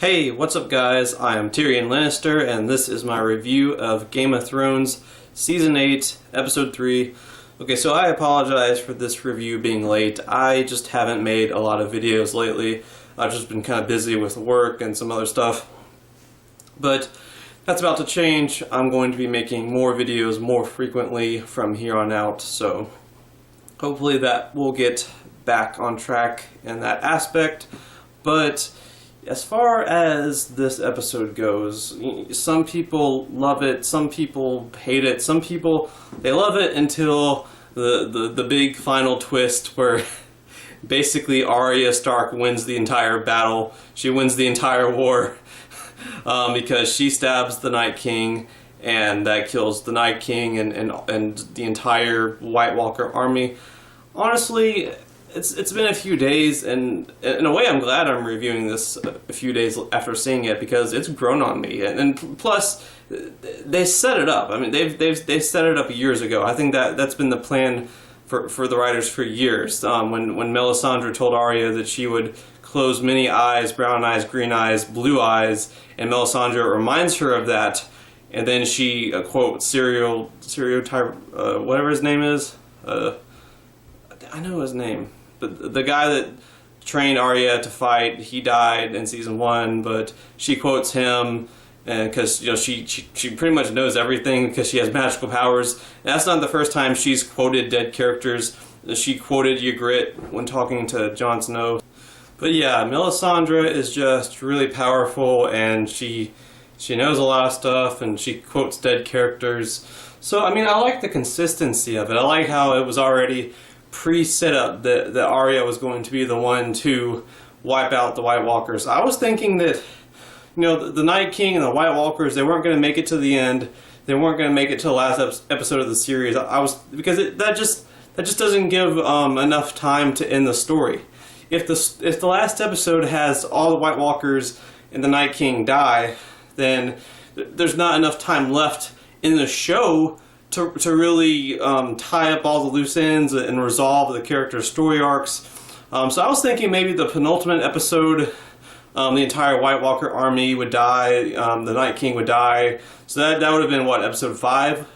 Hey, what's up guys? I am Tyrion Lannister and this is my review of Game of Thrones Season 8, Episode 3. Okay, so I apologize for this review being late. I just haven't made a lot of videos lately. I've just been kind of busy with work and some other stuff. But that's about to change. I'm going to be making more videos more frequently from here on out, so hopefully that will get back on track in that aspect. But as far as this episode goes, some people love it, some people hate it, some people, they love it until the big final twist where basically Arya Stark wins the entire battle. She wins the entire war because she stabs the Night King, and that kills the Night King and the entire White Walker army. Honestly, it's been a few days, and in a way I'm glad I'm reviewing this a few days after seeing it, because it's grown on me. And plus, they set it up. I mean, they set it up years ago. I think that's been the plan for the writers for years. When Melisandre told Arya that she would close many eyes, brown eyes, green eyes, blue eyes, and Melisandre reminds her of that, and then she quote whatever his name is. I know his name. The guy that trained Arya to fight, he died in season 1, but she quotes him, and because she pretty much knows everything because she has magical powers. And that's not the first time she's quoted dead characters. She quoted Ygritte when talking to Jon Snow. But yeah, Melisandre is just really powerful, and she knows a lot of stuff, and she quotes dead characters. So I mean, I like the consistency of it. I like how it was already pre-set up that Arya was going to be the one to wipe out the White Walkers. I was thinking that, the Night King and the White Walkers, they weren't going to make it to the end. They weren't going to make it to the last episode of the series. Because that just doesn't give enough time to end the story. If the last episode has all the White Walkers and the Night King die, then there's not enough time left in the show to really tie up all the loose ends and resolve the characters' story arcs. So I was thinking maybe the penultimate episode, the entire White Walker army would die, the Night King would die. So that would have been, what, episode 5?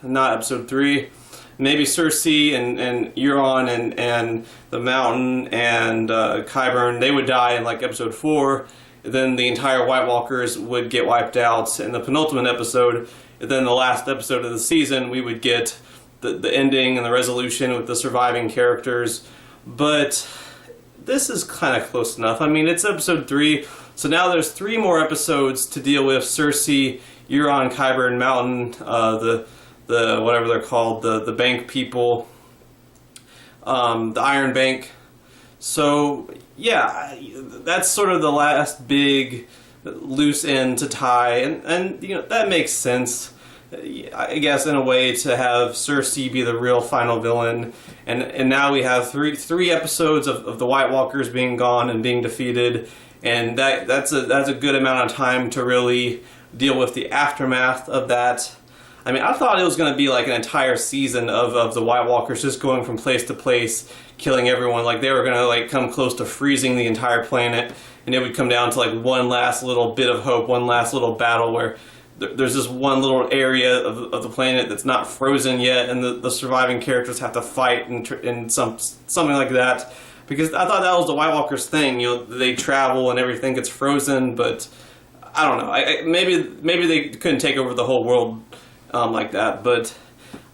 Not episode 3. Maybe Cersei and Euron and the Mountain and Qyburn, they would die in like episode 4. Then the entire White Walkers would get wiped out in the penultimate episode. And then the last episode of the season, we would get the ending and the resolution with the surviving characters. But this is kind of close enough. I mean, it's episode 3, so now there's 3 more episodes to deal with: Cersei, Euron, Qyburn, Mountain, the whatever they're called, the Bank people, the Iron Bank. So yeah, that's sort of the last big loose end to tie, and that makes sense, I guess, in a way, to have Cersei be the real final villain, and now we have three episodes of the White Walkers being gone and being defeated, and that's a good amount of time to really deal with the aftermath of that. I mean, I thought it was going to be like an entire season of the White Walkers just going from place to place, killing everyone. Like, they were going to like come close to freezing the entire planet, and it would come down to like one last little bit of hope, one last little battle where there's this one little area of the planet that's not frozen yet, and the surviving characters have to fight and something like that. Because I thought that was the White Walkers' thing. They travel and everything gets frozen, but I don't know. Maybe they couldn't take over the whole world like that, but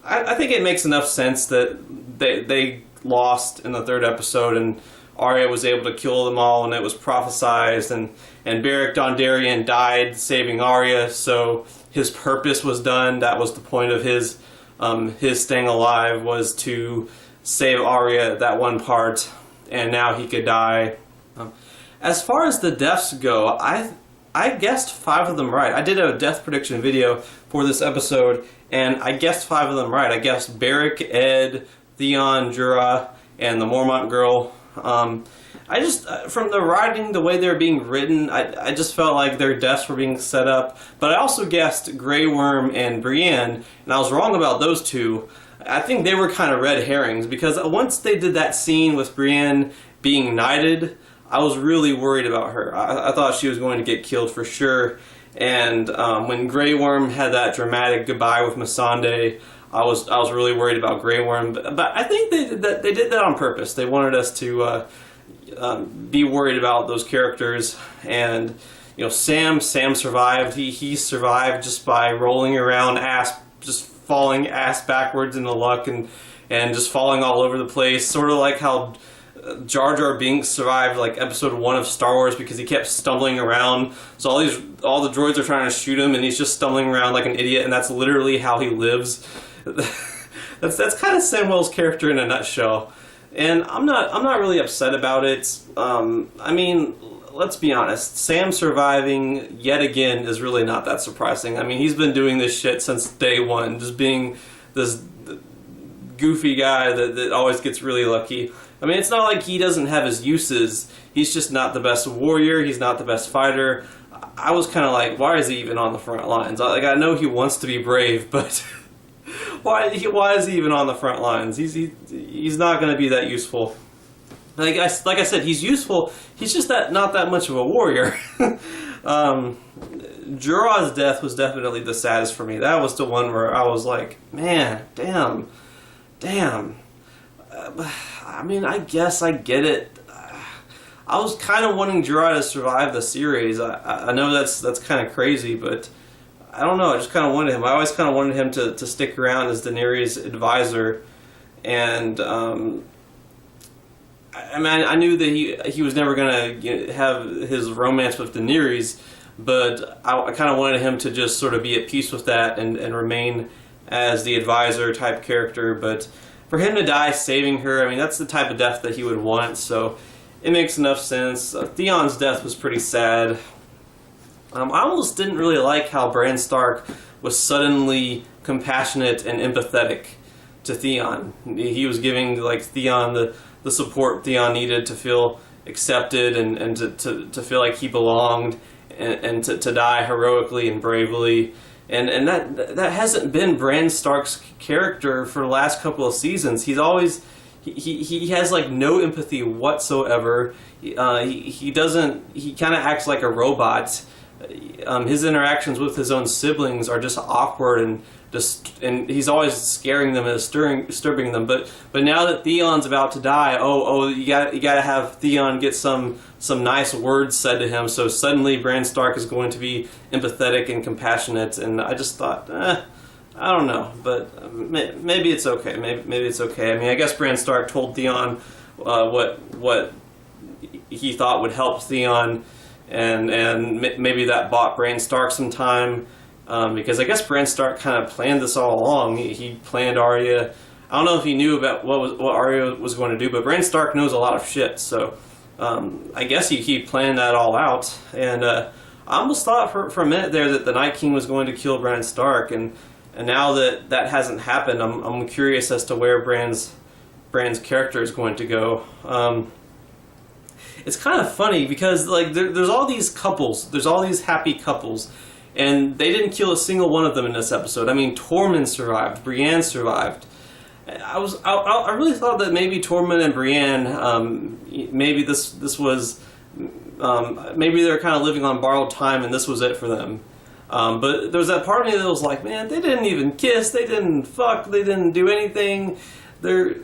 I think it makes enough sense that they lost in the 3rd episode, and Arya was able to kill them all, and it was prophesized, and Beric Dondarrion died saving Arya, so his purpose was done. That was the point of his staying alive, was to save Arya at that one part, and now he could die. As far as the deaths go, I guessed 5 of them right. I did a death prediction video for this episode, and I guessed 5 of them right. I guessed Beric, Ed, Theon, Jorah, and the Mormont girl. I just, from the writing, the way they're being written, I just felt like their deaths were being set up. But I also guessed Grey Worm and Brienne, and I was wrong about those 2. I think they were kind of red herrings, because once they did that scene with Brienne being knighted, I was really worried about her. I thought she was going to get killed for sure. And when Grey Worm had that dramatic goodbye with Missandei, I was really worried about Grey Worm. But I think they did that on purpose. They wanted us to be worried about those characters. And Sam survived. He survived just by rolling around just falling ass backwards into luck and just falling all over the place. Sort of like how Jar Jar Binks survived like episode 1 of Star Wars because he kept stumbling around. So all the droids are trying to shoot him and he's just stumbling around like an idiot, and that's literally how he lives. that's kind of Samwell's character in a nutshell. And I'm not really upset about it. I mean, let's be honest, Sam surviving yet again is really not that surprising. I mean, he's been doing this shit since day one, just being this goofy guy that always gets really lucky. I mean, it's not like he doesn't have his uses. He's just not the best warrior. He's not the best fighter. I was kind of like, why is he even on the front lines? Like, I know he wants to be brave, but why is he even on the front lines? He's not going to be that useful. Like I said, he's useful. He's just not that much of a warrior. Jorah's death was definitely the saddest for me. That was the one where I was like, man, damn. I mean, I guess I get it. I was kind of wanting Jorah to survive the series. I know that's kind of crazy, but I don't know. I just kind of wanted him. I always kind of wanted him to stick around as Daenerys' advisor, and I mean, I knew that he was never going to have his romance with Daenerys, but I kind of wanted him to just sort of be at peace with that and remain as the advisor type character. But for him to die saving her, I mean, that's the type of death that he would want, so it makes enough sense. Theon's death was pretty sad. I almost didn't really like how Bran Stark was suddenly compassionate and empathetic to Theon. He was giving like Theon the support Theon needed to feel accepted and to feel like he belonged and to die heroically and bravely. And that hasn't been Bran Stark's character for the last couple of seasons. He's always he has like no empathy whatsoever. He kind of acts like a robot. His interactions with his own siblings are just awkward and he's always scaring them and disturbing them. But now that Theon's about to die, you gotta have Theon get some nice words said to him. So suddenly Bran Stark is going to be empathetic and compassionate. And I just thought, I don't know, but maybe it's okay. Maybe it's okay. I mean, I guess Bran Stark told Theon what he thought would help Theon, and maybe that bought Bran Stark some time. Because I guess Bran Stark kind of planned this all along. He planned Arya. I don't know if he knew about what Arya was going to do, but Bran Stark knows a lot of shit. So I guess he planned that all out. And I almost thought for a minute there that the Night King was going to kill Bran Stark. And now that hasn't happened, I'm curious as to where Bran's character is going to go. It's kind of funny because like there's all these couples. There's all these happy couples. And they didn't kill a single one of them in this episode. I mean, Tormund survived. Brienne survived. I really thought that maybe Tormund and Brienne, maybe this was, maybe they're kind of living on borrowed time and this was it for them. But there was that part of me that was like, man, they didn't even kiss. They didn't fuck. They didn't do anything. They're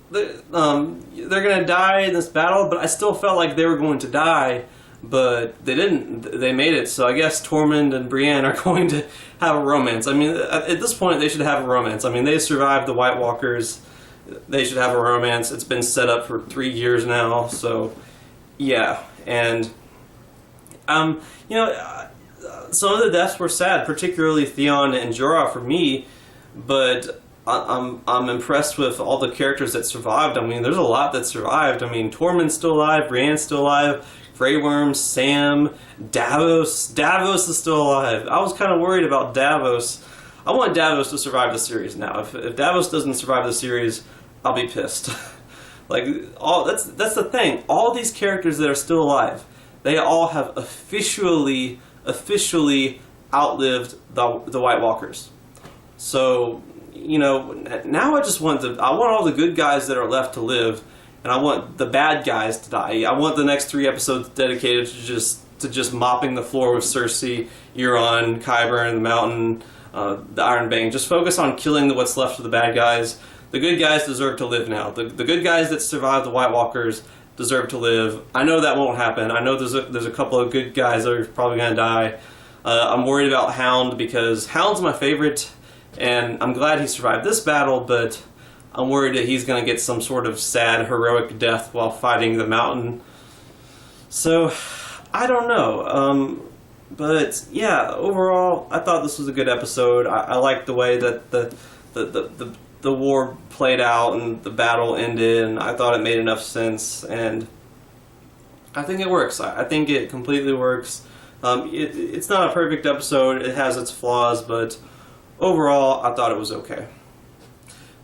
gonna die in this battle, but I still felt like they were going to die. But they didn't. They made it. So I guess Tormund and Brienne are going to have a romance. I mean, at this point, they should have a romance. I mean, they survived the White Walkers. They should have a romance. It's been set up for 3 years now. So, yeah. And, some of the deaths were sad, particularly Theon and Jorah for me. But I'm impressed with all the characters that survived. I mean, there's a lot that survived. I mean, Tormund's still alive. Brienne's still alive. Grey Worm, Sam, Davos. Davos is still alive. I was kind of worried about Davos. I want Davos to survive the series now. If Davos doesn't survive the series, I'll be pissed. That's the thing. All these characters that are still alive, they all have officially outlived the White Walkers. So, now I want all the good guys that are left to live. and I want the bad guys to die. I want the next 3 episodes dedicated to just mopping the floor with Cersei, Euron, Qyburn, the Mountain, the Ironbang. Just focus on killing what's left of the bad guys. The good guys deserve to live now. The good guys that survived the White Walkers deserve to live. I know that won't happen. I know there's a couple of good guys that are probably going to die. I'm worried about Hound because Hound's my favorite, and I'm glad he survived this battle, but I'm worried that he's going to get some sort of sad, heroic death while fighting the Mountain. So, I don't know. But, yeah, overall, I thought this was a good episode. I liked the way that the war played out and the battle ended, and I thought it made enough sense, and I think it works. I think it completely works. It's not a perfect episode. It has its flaws, but overall, I thought it was okay.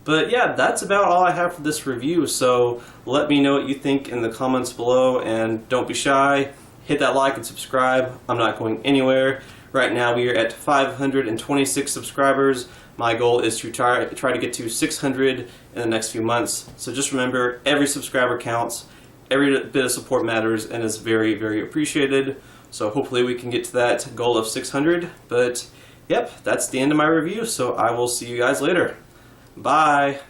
But yeah, that's about all I have for this review, so let me know what you think in the comments below, and don't be shy. Hit that like and subscribe. I'm not going anywhere. Right now we are at 526 subscribers. My goal is to try to get to 600 in the next few months. So just remember, every subscriber counts. Every bit of support matters and is very, very appreciated. So hopefully we can get to that goal of 600. But yep, that's the end of my review. So I will see you guys later. Bye.